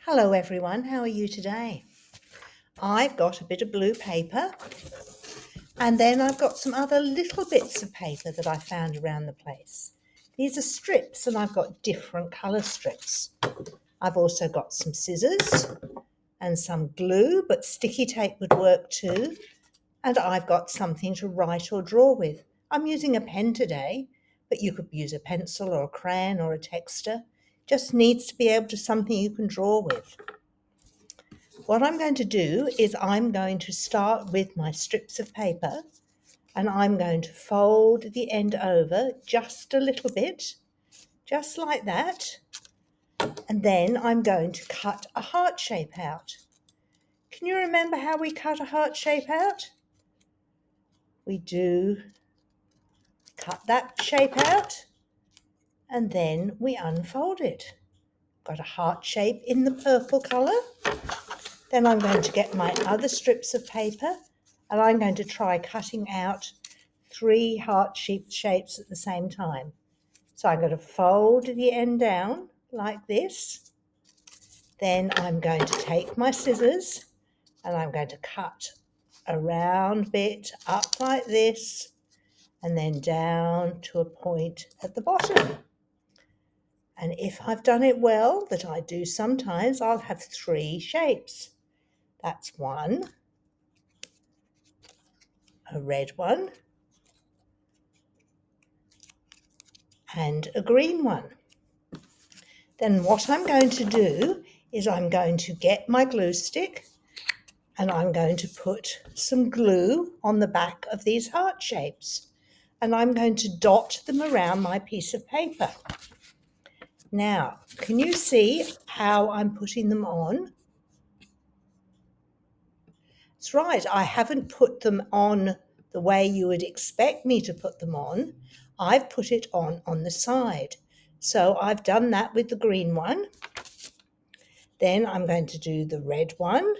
Hello everyone, how are you today? I've got a bit of blue paper and then I've got some other little bits of paper that I found around the place. These are strips and I've got different colour strips. I've also got some scissors and some glue, but sticky tape would work too. And I've got something to write or draw with. I'm using a pen today, but you could use a pencil or a crayon or a texter. Just needs to be able to something you can draw with. What I'm going to do is I'm going to start with my strips of paper and I'm going to fold the end over just a little bit, just like that. And then I'm going to cut a heart shape out. Can you remember how we cut a heart shape out? We do cut that shape out and then we unfold it. Got a heart shape in the purple colour. Then I'm going to get my other strips of paper and I'm going to try cutting out 3 heart shapes at the same time. So I'm going to fold the end down like this. Then I'm going to take my scissors and I'm going to cut a round bit up like this and then down to a point at the bottom. And if I've done it well, that I do sometimes, I'll have 3 shapes. That's one, a red one, and a green one. Then what I'm going to do is I'm going to get my glue stick and I'm going to put some glue on the back of these heart shapes and I'm going to dot them around my piece of paper. Now, can you see how I'm putting them on? That's right, I haven't put them on the way you would expect me to put them on. I've put it on the side. So I've done that with the green one. Then I'm going to do the red one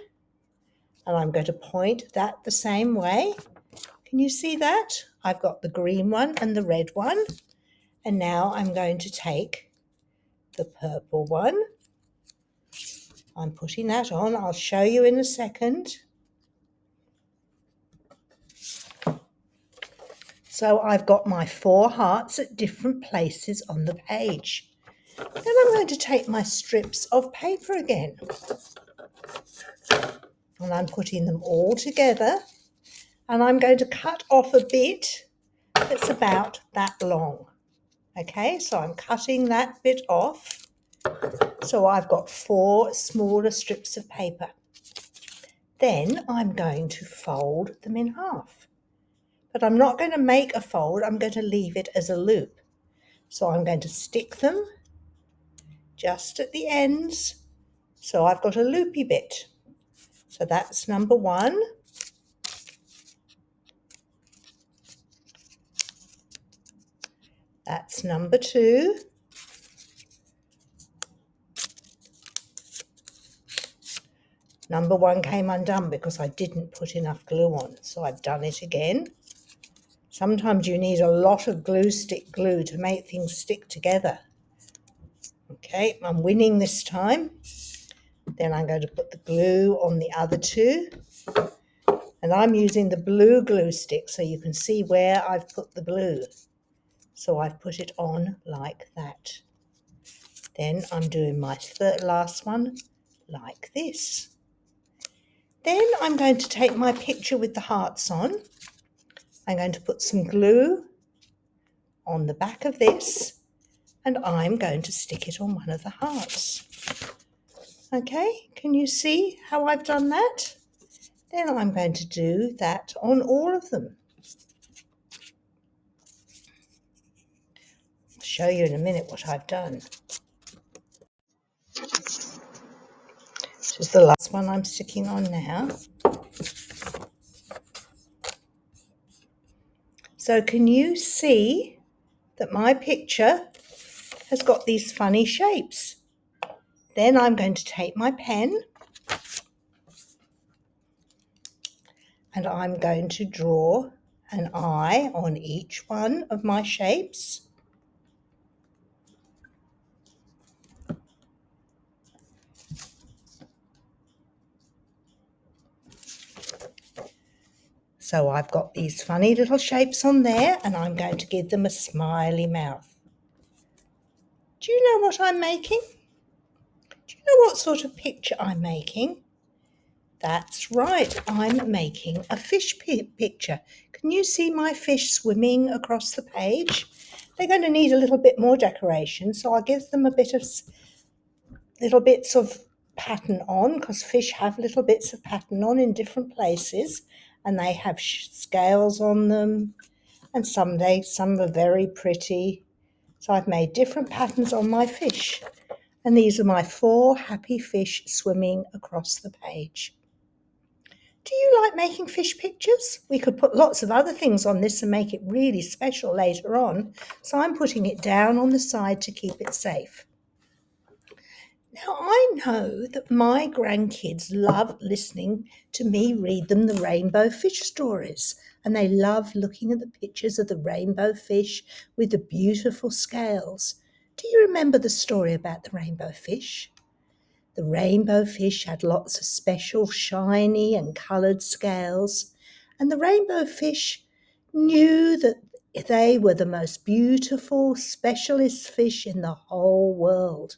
and I'm going to point that the same way. Can you see that? I've got the green one and the red one. And now I'm going to take the purple one. I'm putting that on. I'll show you in a second. So I've got my 4 hearts at different places on the page. Then I'm going to take my strips of paper again. And I'm putting them all together. And I'm going to cut off a bit that's about that long. Okay, so I'm cutting that bit off. So I've got 4 smaller strips of paper. Then I'm going to fold them in half. But I'm not going to make a fold, I'm going to leave it as a loop. So I'm going to stick them just at the ends. So I've got a loopy bit. So that's number 1. That's number 2. Number 1 came undone because I didn't put enough glue on, so I've done it again. Sometimes you need a lot of glue to make things stick together. Okay, I'm winning this time. Then I'm going to put the glue on the other 2. And I'm using the blue glue stick so you can see where I've put the glue. So I've put it on like that. Then I'm doing my last one like this. Then I'm going to take my picture with the hearts on. I'm going to put some glue on the back of this and I'm going to stick it on one of the hearts. Okay, can you see how I've done that? Then I'm going to do that on all of them. I'll show you in a minute what I've done. This is the last one I'm sticking on now. So can you see that my picture has got these funny shapes? Then I'm going to take my pen and I'm going to draw an eye on each one of my shapes. So I've got these funny little shapes on there, and I'm going to give them a smiley mouth. Do you know what I'm making? Do you know what sort of picture I'm making? That's right, I'm making a fish picture. Can you see my fish swimming across the page? They're going to need a little bit more decoration, so I'll give them a bit of little bits of pattern on, because fish have little bits of pattern on in different places, and they have scales on them, and some are very pretty. So I've made different patterns on my fish, and these are my 4 happy fish swimming across the page. Do you like making fish pictures? We could put lots of other things on this and make it really special later on, so I'm putting it down on the side to keep it safe. Now, I know that my grandkids love listening to me read them the rainbow fish stories, and they love looking at the pictures of the rainbow fish with the beautiful scales. Do you remember the story about the rainbow fish? The rainbow fish had lots of special shiny and coloured scales, and the rainbow fish knew that they were the most beautiful, specialist fish in the whole world.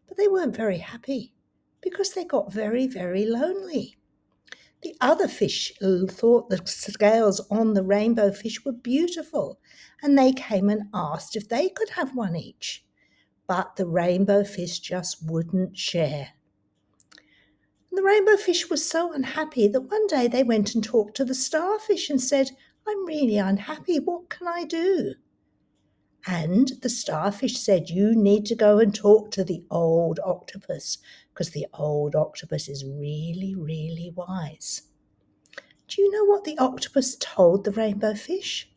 But they weren't very happy because they got very, very lonely. The other fish thought the scales on the rainbow fish were beautiful, and they came and asked if they could have one each. But the rainbow fish just wouldn't share. The rainbow fish was so unhappy that one day they went and talked to the starfish and said, "I'm really unhappy, what can I do?" And the starfish said, "You need to go and talk to the old octopus, because the old octopus is really, really wise." Do you know what the octopus told the rainbow fish?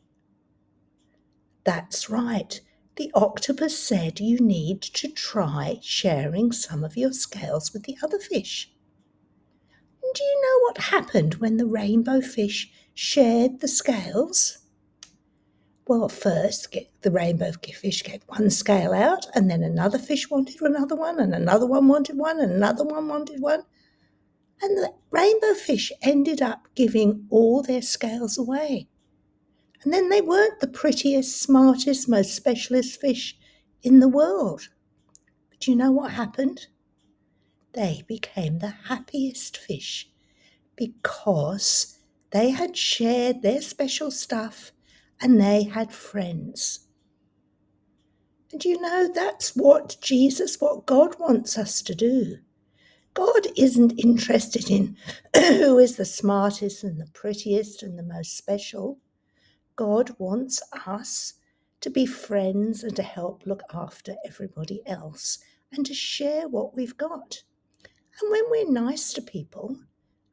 That's right. The octopus said you need to try sharing some of your scales with the other fish. And do you know what happened when the rainbow fish shared the scales? Well, first, the rainbow fish gave one scale out, and then another fish wanted another one, and another one wanted one, and another one wanted one. And the rainbow fish ended up giving all their scales away. And then they weren't the prettiest, smartest, most specialist fish in the world. But you know what happened? They became the happiest fish because they had shared their special stuff and they had friends. And you know, that's what God wants us to do. God isn't interested in who is the smartest and the prettiest and the most special. God wants us to be friends and to help look after everybody else and to share what we've got. And when we're nice to people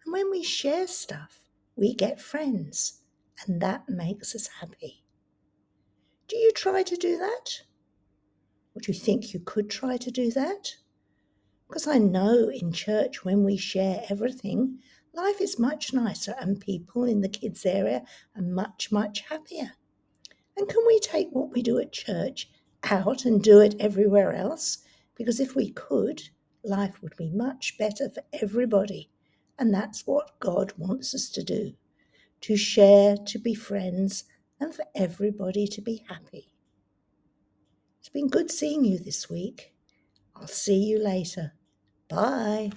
and when we share stuff, we get friends, and that makes us happy. Do you try to do that? Or do you think you could try to do that? Because I know in church when we share everything, life is much nicer and people in the kids' area are much, much happier. And can we take what we do at church out and do it everywhere else? Because if we could, life would be much better for everybody. And that's what God wants us to do, to share, to be friends, and for everybody to be happy. It's been good seeing you this week. I'll see you later. Bye.